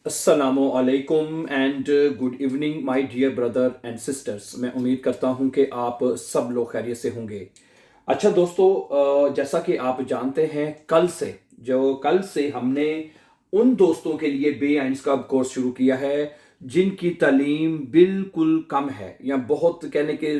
अस्सलामु अलैकुम and good evening my dear brother and sisters. मैं उम्मीद करता हूं कि आप सब लोग खैरियत से होंगे। अच्छा दोस्तों, जैसा कि आप जानते हैं, कल से हमने उन दोस्तों के लिए बे आइंस का कोर्स शुरू किया है जिनकी तालीम बिल्कुल कम है या बहुत कहने के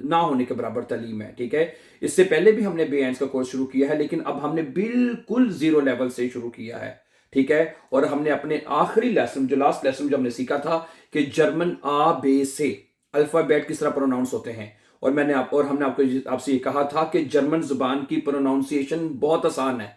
ना होने के बराबर तालीम है। ठीक है, इससे पहले भी हमने बे आइंस का कोर्स शुरू किया है, लेकिन अब हमने बिल्कुल जीरो लेवल से शुरू किया है। ठीक है, और हमने अपने आखिरी लेसन, जो लास्ट लेसन जो हमने सीखा था कि जर्मन आ बे से अल्फाबेट किस तरह प्रोनाउंस होते हैं, और हमने आपसे ये कहा था कि जर्मन जुबान की प्रोनाउंसिएशन बहुत आसान है।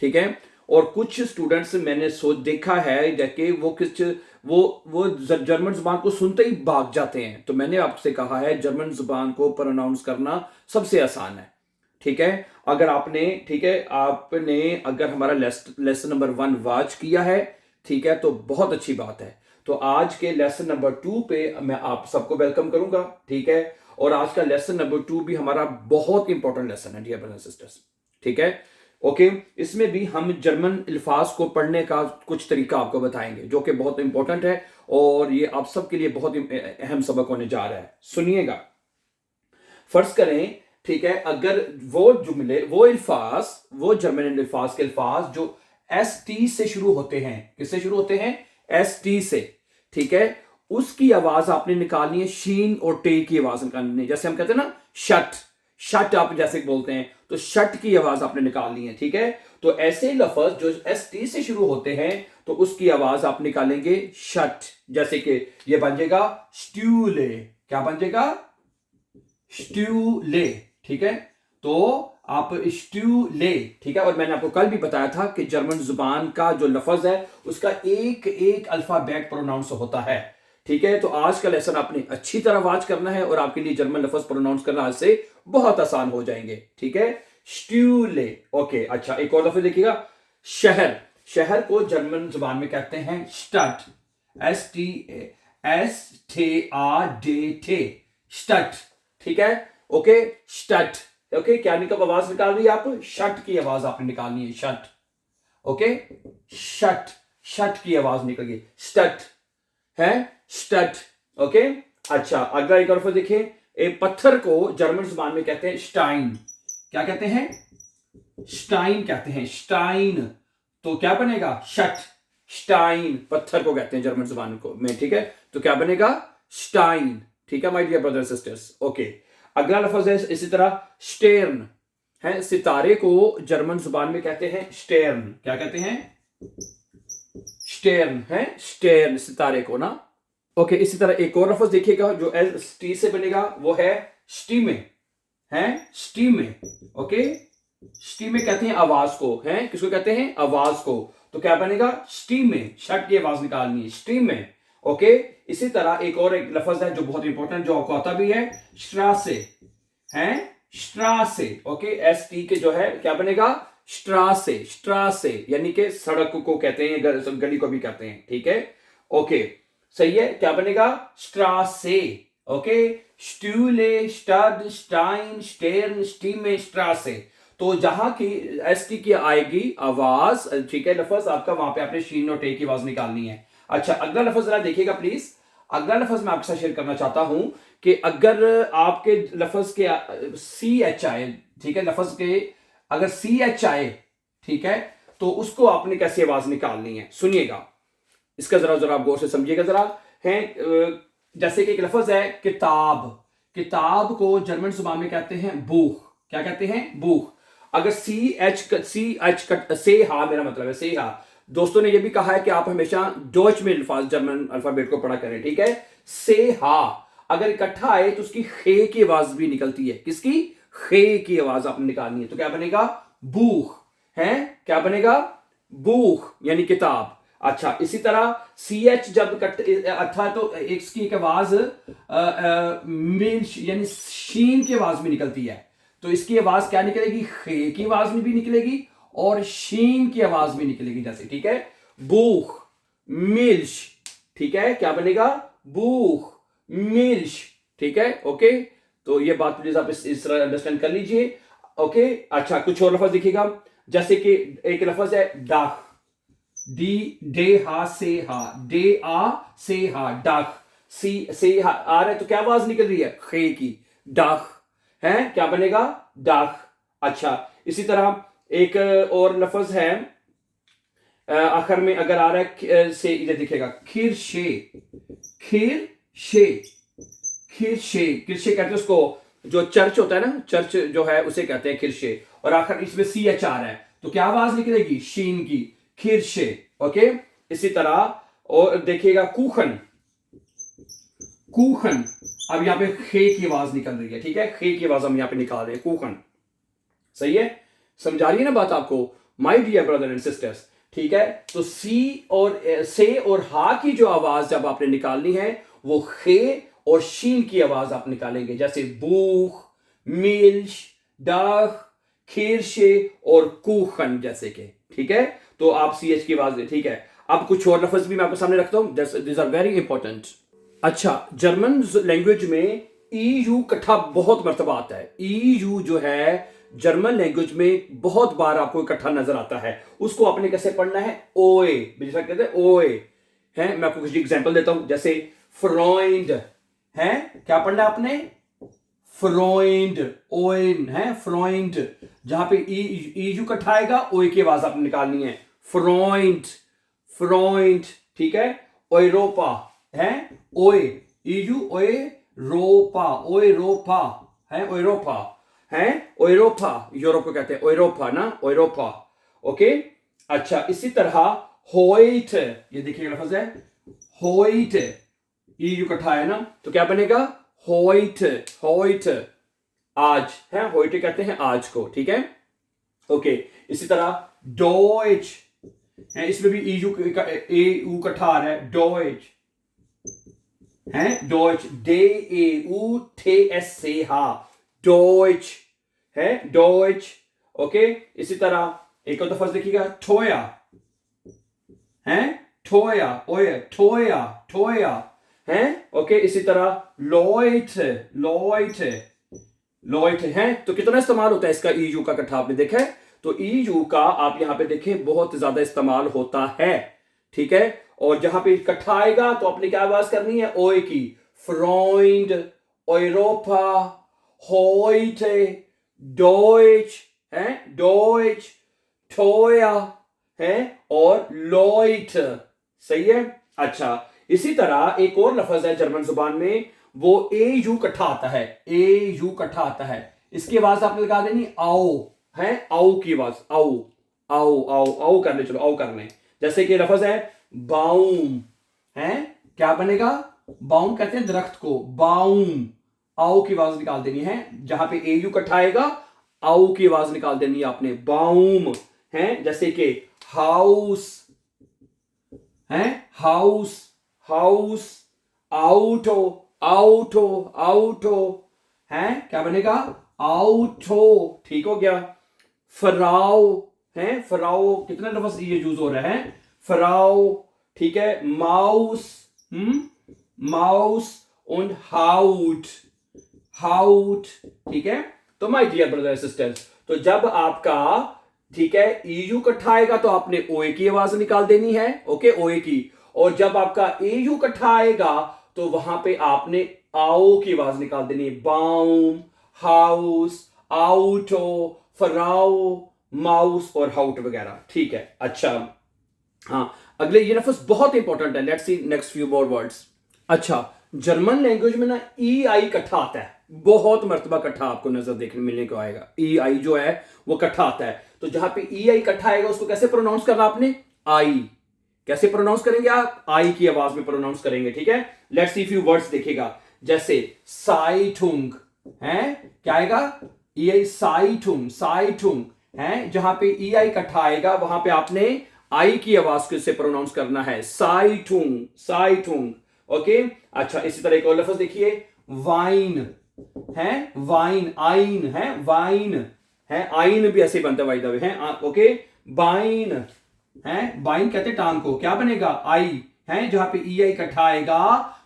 ठीक है, और कुछ स्टूडेंट्स मैंने देखा है जाके वो जर्मन जुबान को सुनते ही भाग जाते हैं। तो मैंने आपसे कहा है जर्मन जुबान को प्रोनाउंस करना सबसे आसान है। ठीक है, आपने अगर हमारा लेसन नंबर 1 वॉच किया है, ठीक है, तो बहुत अच्छी बात है। तो आज के लेसन नंबर 2 पे मैं आप सबको वेलकम करूंगा। ठीक है, और आज का लेसन नंबर 2 भी हमारा बहुत इंपॉर्टेंट लेसन है डियर ब्रदर्स एंड सिस्टर्स। ठीक है, ओके। इसमें भी हम जर्मन अल्फाज को पढ़ने का कुछ तरीका आपको बताएंगे जो कि बहुत इंपॉर्टेंट है, और ये आप सबके लिए बहुत अहम सबक होने जा रहा है। सुनिएगा। फर्ज करें, ठीक है, अगर वो जुमले, वो अल्फाज, वो जर्मन अल्फाज के अल्फाज जो एस टी से शुरू होते हैं, किससे शुरू होते हैं? एस टी से। ठीक है, उसकी आवाज आपने निकालनी है, शीन और टे की आवाज निकालनी है। जैसे हम कहते हैं ना शट, शट आप जैसे बोलते हैं, तो शट की आवाज आपने निकालनी है। ठीक है, तो ऐसे लफ्ज जो एस टी से शुरू होते हैं, तो उसकी आवाज आप निकालेंगे शट। जैसे कि ये बन जाएगा स्ट्यूले। क्या बन जाएगा? स्ट्यूले। ठीक है, तो आप स्ट्यूले। ठीक है, और मैंने आपको कल भी बताया था कि जर्मन जुबान का जो लफज है उसका एक एक अल्फाबेट प्रोनाउंस होता है। ठीक है, तो आज का लेसन आपने अच्छी तरह वाच करना है और आपके लिए जर्मन लफज प्रोनाउंस करना आज से बहुत आसान हो जाएंगे। ठीक है, स्ट्यूले। ओके, अच्छा, एक और लफज देखिएगा, शहर। शहर को जर्मन जुबान में कहते हैं स्टट। STAD स्टट। ठीक है, ओके, स्टट। ओके, क्या निकल आवाज निकाल रही है आप? शट की आवाज आपने निकालनी है, शट। ओके, शट, शट की आवाज निकल गई, स्टट है, स्टट। ओके, अच्छा, अगला एक और देखिए, एक पत्थर को जर्मन जुबान में कहते हैं स्टाइन। क्या कहते हैं? स्टाइन कहते हैं, स्टाइन। तो क्या बनेगा? शट, स्टाइन। पत्थर को कहते हैं जर्मन जुबान को में। ठीक है, तो क्या बनेगा? स्टाइन। ठीक है my dear brother sisters. Okay, अगला लफ्ज है इसी तरह स्टेर्न है। सितारे को जर्मन जुबान में कहते हैं स्टेर्न। क्या कहते हैं? स्टेर्न है, स्टेर्न, सितारे को ना। ओके, इसी तरह एक और लफ्ज देखिएगा जो एस टी से बनेगा, वो है स्टीमे। है, स्टीमे। ओके, स्टीमे कहते हैं आवाज को, है, किसको कहते हैं? आवाज को। तो क्या बनेगा? स्टीमे। शट की आवाज निकालनी है, स्टीमे। ओके, इसी तरह एक लफ्ज है जो बहुत इंपॉर्टेंट, जो आपको आता भी है, स्ट्रासे। है, स्ट्रासे। ओके, एस टी के जो है क्या बनेगा? स्ट्रासे। स्ट्रासे यानी कि सड़क को कहते हैं, गली को भी कहते हैं। ठीक है, ओके, सही है। क्या बनेगा? स्ट्रासे। ओके, स्ट्यूले, स्टड, स्टाइन, स्टेर्न, स्टीमे, स्ट्रासे। तो जहां की एस टी की आएगी आवाज, ठीक है, लफज आपका, वहां पे आपने शीन और टे की आवाज निकालनी है। अच्छा, अगला लफज जरा देखिएगा प्लीज। अगला लफज मैं आपके साथ शेयर करना चाहता हूं कि अगर आपके लफज के सी एच आए, ठीक है, लफज के अगर सी एच आए, ठीक है, तो उसको आपने कैसी आवाज निकालनी है, सुनिएगा। इसका जरा जरा आप गौर से समझिएगा जरा। है, जैसे कि एक लफज है किताब। किताब को जर्मन जुबान में कहते हैं बूख। क्या कहते हैं? बूख। अगर सी एच से हा, मेरा मतलब है से हा। दोस्तों ने यह भी कहा है कि आप हमेशा डॉच में अल्फाज, जर्मन अल्फाबेट को पढ़ा करें। ठीक है, से हा अगर इकट्ठा आए तो उसकी खे की आवाज भी निकलती है। किसकी? खे की आवाज आपने निकालनी है। तो क्या बनेगा? बूख। है, क्या बनेगा? बूख यानी किताब। अच्छा, इसी तरह सी एच जब अच्छा, तो इसकी एक आवाज मिल्श यानी शीन की आवाज में निकलती है। तो इसकी आवाज क्या निकलेगी? खे की आवाज में भी निकलेगी और शीन की आवाज में निकलेगी। जैसे, ठीक है, बूख, मिल्श। ठीक है, क्या बनेगा? बूख, मिल्श। ठीक है, ओके, तो ये बात प्लीज आप इस तरह अंडरस्टैंड कर लीजिए। ओके, अच्छा, कुछ और लफ्ज देखिएगा, जैसे कि एक लफ्ज है डाक। डी डे हा से हा, डे आ से हा, डाख। सी से हा आ रहा है तो क्या आवाज निकल रही है, खे की, डाख है, क्या बनेगा, डाख। अच्छा, इसी तरह एक और लफ्ज है आखिर में अगर आ रहा है से, इधर दिखेगा खीर शे, खीर शे, खीर शे, किरशे कहते हैं उसको, जो चर्च होता है ना, चर्च जो है उसे कहते हैं खिरशे। और आखिर इसमें सी एच आ रहा है तो क्या आवाज निकलेगी, शीन की, खिरशे। ओके, इसी तरह और देखिएगा कूखन, कूखन। अब यहां पे खे की आवाज निकल रही है, ठीक है, खे की आवाज हम यहां पे निकाल रहे हैं, कूखन। सही है, समझा रही है ना बात आपको my dear brother and sisters. ठीक है, तो सी और से और हा की जो आवाज जब आपने निकालनी है वो खे और शीन की आवाज आप निकालेंगे, जैसे बूख, मिल्श, डाख, खीरशे और कूखन जैसे के। ठीक है, तो आप सी एच की आवाज, ठीक है। अब कुछ और लफ्ज भी मैं आपके सामने रखता हूं, दिस आर वेरी इंपॉर्टेंट। अच्छा, जर्मन लैंग्वेज में ई यू इकट्ठा बहुत मर्तबा आता है। ई यू जो है जर्मन लैंग्वेज में बहुत बार आपको इकट्ठा नजर आता है। उसको आपने कैसे पढ़ना है, ओए, जैसा कहते हैं ओए है। मैं आपको कुछ एग्जांपल देता हूं, जैसे फ्रॉइंड है, क्या पढ़ना है आपने, फ्रॉइंड, ओइन है, फ्रॉइंड। जहां पे ई यू इकट्ठा आएगा ओए की आवाज आपने निकालनी है, फ्रॉइंड, फ्रॉइंड। ठीक है, ओयरोपा है, ओए, ईयू ओए रोपा, ओए रोपा है, ओयरोपा है, ओयरोपा, यूरोप को कहते हैं ओयरोपा ना, ओयरोपा। ओके, अच्छा, इसी तरह होइट, ये देखिए लफ्ज है होइट, ईयू इकट्ठा है ना, तो क्या बनेगा, होइट, होइट, आज है, होइट कहते हैं आज को। ठीक है, ओके, इसी तरह डॉइच है, इसमें भी ईयू ए यू इकट्ठा आ रहा है, डॉइच है, डॉइच, डे ए यू थे एस से हा, डॉइच है, डॉइच। ओके, इसी तरह एक और लफ्ज देखिएगा ठोया है, ठोया, ओए, ठोया, ठोया है। ओके, इसी तरह लॉइट, लॉइट, लॉइट है। तो कितना इस्तेमाल होता है इसका ईयू का इकट्ठा आपने देखा है, तो ईयू का आप यहां पे देखें बहुत ज्यादा इस्तेमाल होता है। ठीक है, और जहां पे इकट्ठा आएगा तो आपने क्या आवाज करनी है, ओए की, फ्रॉइंड, ओयरोपा, होइटे, डॉइच है, डॉइच, ठोया है, और लॉइट। सही है, अच्छा, इसी तरह एक और लफ्ज है जर्मन जुबान में, वो ए यू इकट्ठा आता है, ए यू इकट्ठा आता है, इसकी आवाज आपने लगा देनी आओ है, आओ की आवाज, आओ, आओ, आओ, आओ करने, चलो आओ करने। जैसे कि लफ्ज है बाउम है, क्या बनेगा, बाउम कहते हैं दरख्त को, बाउम, आओ की आवाज निकाल देनी है, जहां पे ए यू इकट्ठा आएगा आओ की आवाज निकाल देनी है आपने, बाउम है। जैसे कि हाउस है, हाउस, हाउस, आउटो, आउटो, आउटो है, क्या बनेगा, आउटो। ठीक हो गया, फराओ है, फराओ, कितने लफ्ज ये यूज हो रहे हैं, फराओ। ठीक है, माउस, माउस और हाउट, हाउट। ठीक है, तो माय डियर ब्रदर सिस्टर्स, तो जब आपका, ठीक है, ईयू इकट्ठा आएगा तो आपने ओए की आवाज निकाल देनी है, ओके, ओए की। और जब आपका एयू इकट्ठा आएगा तो वहां पे आपने आओ की आवाज निकाल देनी है, बाउम, हाउस, आउटो, फराओ, माउस और हाउट वगैरह। ठीक है, अच्छा, हाँ, अगले ये लफ्ज बहुत इंपॉर्टेंट है, let's see next few more words. अच्छा, जर्मन लैंग्वेज में ना ई आई इकट्ठा आता है, बहुत मर्तबा इकट्ठा आपको नजर देखने मिलने को आएगा, ई आई जो है वो इकट्ठा आता है। तो जहां पे ई आई इकट्ठा आएगा उसको कैसे प्रोनाउंस करना आपने, आई, कैसे प्रोनाउंस करेंगे आप, आई की आवाज में प्रोनाउंस करेंगे। ठीक है, लेट्स सी फ्यू वर्ड्स देखिएगा, जैसे साइटुंग है, क्या आएगा, ई आई, साइटुंग, साइटुंग है, जहां पे ई आई इकट्ठा आएगा वहां पे आपने आई की आवाज से प्रोनाउंस करना है, साइटुंग, साइटुंग। ओके, अच्छा, इसी तरह एक और लफ्ज देखिए, वाइन है, वाइन, आइन है, वाइन है, आइन भी ऐसे बनता है बाय द वे है, ओके, बाइन है, बाइन कहते हैं टांग को, क्या बनेगा, आई है, जहां पे ई आई इकट्ठा आएगा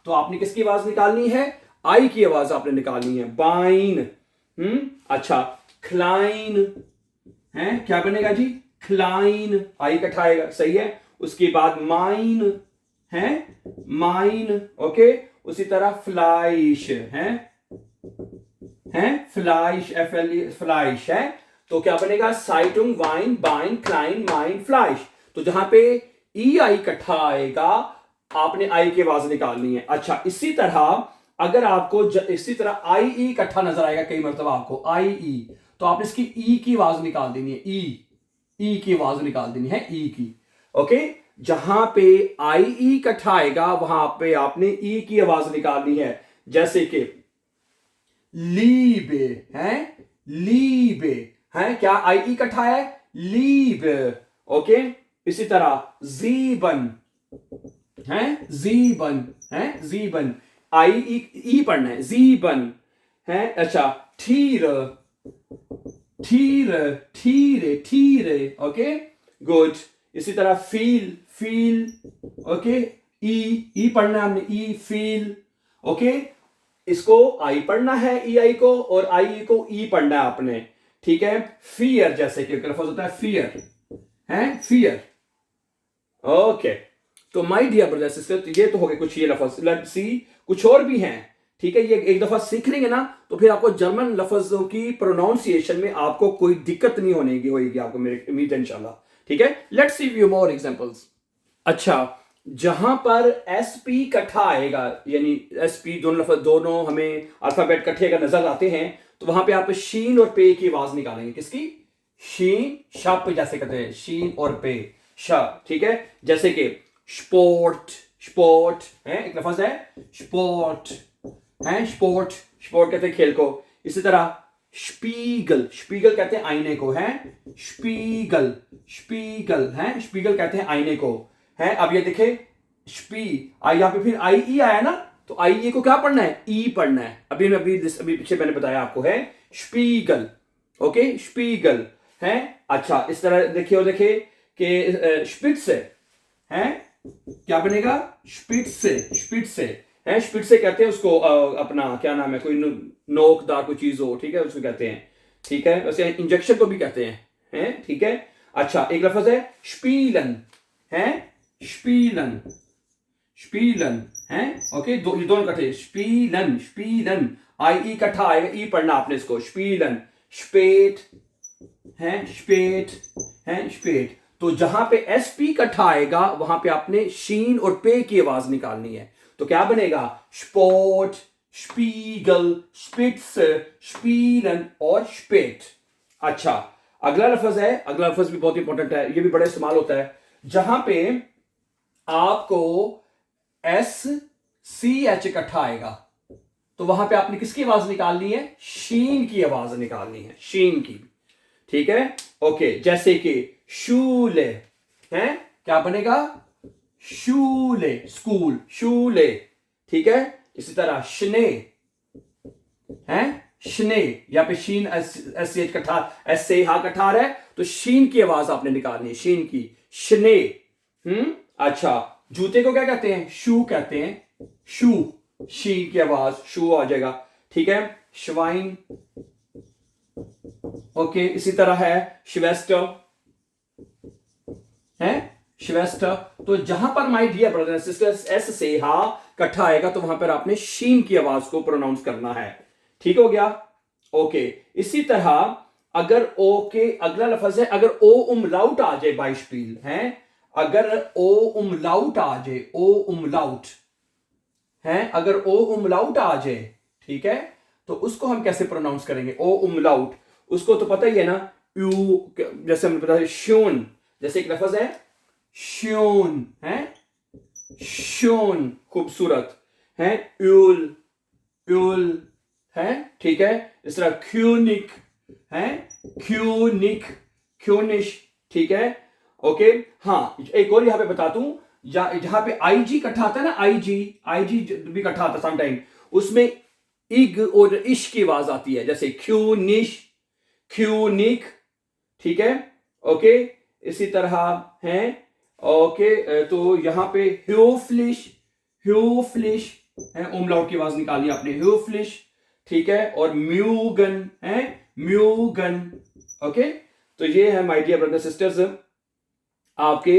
तो आपने किसकी आवाज निकालनी है, आई की आवाज आपने निकालनी है, बाइन। अच्छा, क्लाइन है, क्या बनेगा जी, क्लाइन, आई इकट्ठा आएगा, सही है। उसके बाद माइन है, माइन, ओके। उसी तरह फ्लाइश है फ्लाइश, फ्लाइश है। तो क्या बनेगा, साइटुंग, वाइन, बाइन, क्लाइन, माइन, फ्लाइश। तो जहां पे ई आई इकट्ठा आएगा आपने आई की आवाज निकालनी है। अच्छा, इसी तरह अगर आपको इसी तरह आई ई इकट्ठा नजर आएगा कई मरतबा आपको आई ई, तो आपने इसकी ई की आवाज निकाल देनी है, ई की आवाज निकाल देनी है, ई की, ओके। जहां पे आई ई इकट्ठा आएगा वहां पे आपने ई की आवाज निकालनी है। जैसे कि लीबे है, लीबे है, क्या आई ई इकट्ठा है, लीबे, ओके। इसी तरह जीबन है, जीबन है, जीबन, आई ई पढ़ना है, जीबन है। अच्छा, ठीर, ठीर, ठीरे, ठीरे, ओके, गुड। इसी तरह फील, फील, ओके, ई पढ़ना है हमने, ई, फील, ओके। इसको आई पढ़ना है, ई आई को, और आई को ई पढ़ना है आपने, ठीक है। फियर, जैसे कि लफ्ज होता है फियर है, फियर, ओके। तो माय डियर ब्रदर सिस्टर, ये तो हो गए कुछ ये लफ्ज। लेट्स सी कुछ और भी हैं, ठीक है। ये एक दफा सीख लेंगे ना तो फिर आपको जर्मन लफ्जों की प्रोनाउंसिएशन में आपको कोई दिक्कत नहीं होगी आपको, मेरी उम्मीद है इंशाल्लाह, ठीक है। Let's see view more examples. अच्छा, जहां पर एस पी इकट्ठा आएगा, यानी एस पी दोनों हमें अल्फाबेट इकट्ठे अगर नजर आते हैं, तो वहां पे आप शीन और पे की आवाज निकालेंगे। किसकी, शीन, शप जैसे कहते हैं, शीन और पे, श, ठीक है। जैसे कि स्पोर्ट, स्पोर्ट है, एक लफ्ज है स्पोर्ट है, स्पोर्ट, स्पोर्ट कहते हैं खेल को। इसी तरह स्पीगल, स्पीगल कहते हैं आईने को, है स्पीगल, स्पीगल है, स्पीगल कहते हैं आईने को, है। अब ये देखे स्पी, आई, यहां पे फिर आई ई आया ना, तो आई ई को क्या पढ़ना है, ई पढ़ना है। अभी पीछे मैंने बताया आपको, है स्पीगल, ओके, स्पीगल है। अच्छा, इस तरह देखिए, और देखिए कि स्पिट्स है, क्या बनेगा, स्पिट्से, स्पिट्से है, स्पिट्से कहते हैं उसको, अपना क्या नाम है, कोई नोकदार कोई चीज हो, ठीक है, उसको कहते हैं, ठीक है। वैसे इंजेक्शन को भी कहते हैं, ठीक है। अच्छा, एक लफ्ज है स्पीलन है, स्पीलन, स्पीलन है, ओके। ये दोनों इकट्ठे, स्पीलन, स्पीलन, आई ई इकट्ठा आएगा, ई पढ़ना आपने इसको, स्पीलन। स्पेट है, स्पेट है, स्पेट। तो जहां पे एस पी इकट्ठा आएगा वहां पे आपने शीन और पे की आवाज निकालनी है। तो क्या बनेगा, स्पोर्ट, स्पीगल, स्पिट्स, स्पीलन और स्पेट। अच्छा, अगला लफ्ज है, अगला लफ्ज भी बहुत इंपॉर्टेंट है, ये भी बड़ा इस्तेमाल होता है। जहां पे आपको एस सी एच इकट्ठा आएगा, तो वहां पे आपने किसकी आवाज निकालनी है, शीन की आवाज निकालनी है, शीन की, ठीक है, ओके। जैसे कि शूले है, क्या बनेगा, शूले, स्कूल, शूले, ठीक है। इसी तरह शने है, शने, यहाँ पे शीन एस सी एच कठा, एस से हा कठार है, तो शीन की आवाज आपने निकालनी है, शीन की, शने। अच्छा, जूते को क्या कहते हैं, शू कहते हैं, शू, शीन की आवाज, शू आ जाएगा, ठीक है। श्वाइन, ओके। इसी तरह है शिवेस्टर है, शिवेस्टर। तो जहां पर my dear brother and sisters S से हा इकट्ठा आएगा, तो वहां पर आपने शीन की आवाज को प्रोनाउंस करना है, ठीक हो गया, ओके। इसी तरह अगर ओ के अगला लफ्ज है, अगर ओ उमलाउट आ जाए बाय स्पील है, अगर ओ उमलाउट आ जाए, ओ उमलाउट है, अगर ओ उमलाउट आ जाए, ठीक है, तो उसको हम कैसे प्रोनाउंस करेंगे, ओ उमलाउट, उसको तो पता ही है ना, यू, जैसे हमने बताया श्योन, जैसे एक लफ्ज है श्योन है, श्योन, खूबसूरत है, यूल, यूल है, ठीक है। इस तरह क्यूनिक है, क्यूनिक, क्यूनिश, ठीक है, ओके। हाँ, एक और यहां पे बता दूं, जहां पे आईजी इकट्ठा आता है ना, आईजी, आईजी भी इकट्ठा आता है समटाइम, उसमें इग और इश की आवाज आती है, जैसे क्यूनिश, क्यूनिक, ठीक है, ओके। इसी तरह है, ओके। तो यहां पे ह्यूफ्लिश, ह्यूफ्लिश है, उमलाउट की आवाज निकाली आपने, ह्यूफ्लिश, ठीक है। और म्यूगन है, म्यूगन, ओके। तो ये है माय डियर ब्रदर सिस्टर्स आपके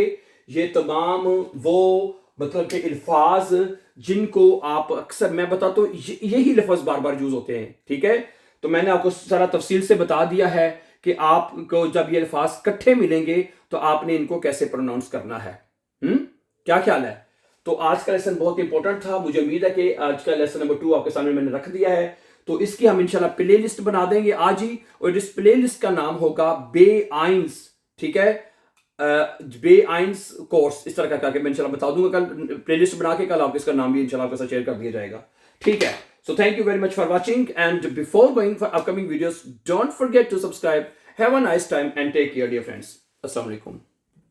ये तमाम वो मतलब कि अल्फाज जिनको आप अक्सर, मैं बताता हूँ, यही लफ्ज बार बार यूज होते हैं, ठीक है। तो मैंने आपको सारा तफसील से बता दिया है कि आपको जब ये अल्फाज इकट्ठे मिलेंगे तो आपने इनको कैसे प्रोनाउंस करना है। क्या ख्याल है? तो आज का लेसन बहुत इंपॉर्टेंट था। मुझे उम्मीद है कि आज का लेसन नंबर 2 आपके सामने मैंने रख दिया है। तो इसकी हम इंशाल्लाह प्ले लिस्ट बना देंगे आज ही, और इस प्ले लिस्ट का नाम होगा बे आइंस, ठीक है। बे आइंस कोर्स, इस तरह का करके मैं इंशाल्लाह बता दूंगा कल, प्लेलिस्ट बना के कल आपको इसका नाम भी इंशाल्लाह आपके साथ शेयर कर दिया जाएगा, ठीक है। So thank you very much for watching, and before going for upcoming videos, don't forget to subscribe. Have a nice time and take care dear friends. अस्सलाम वालेकुम।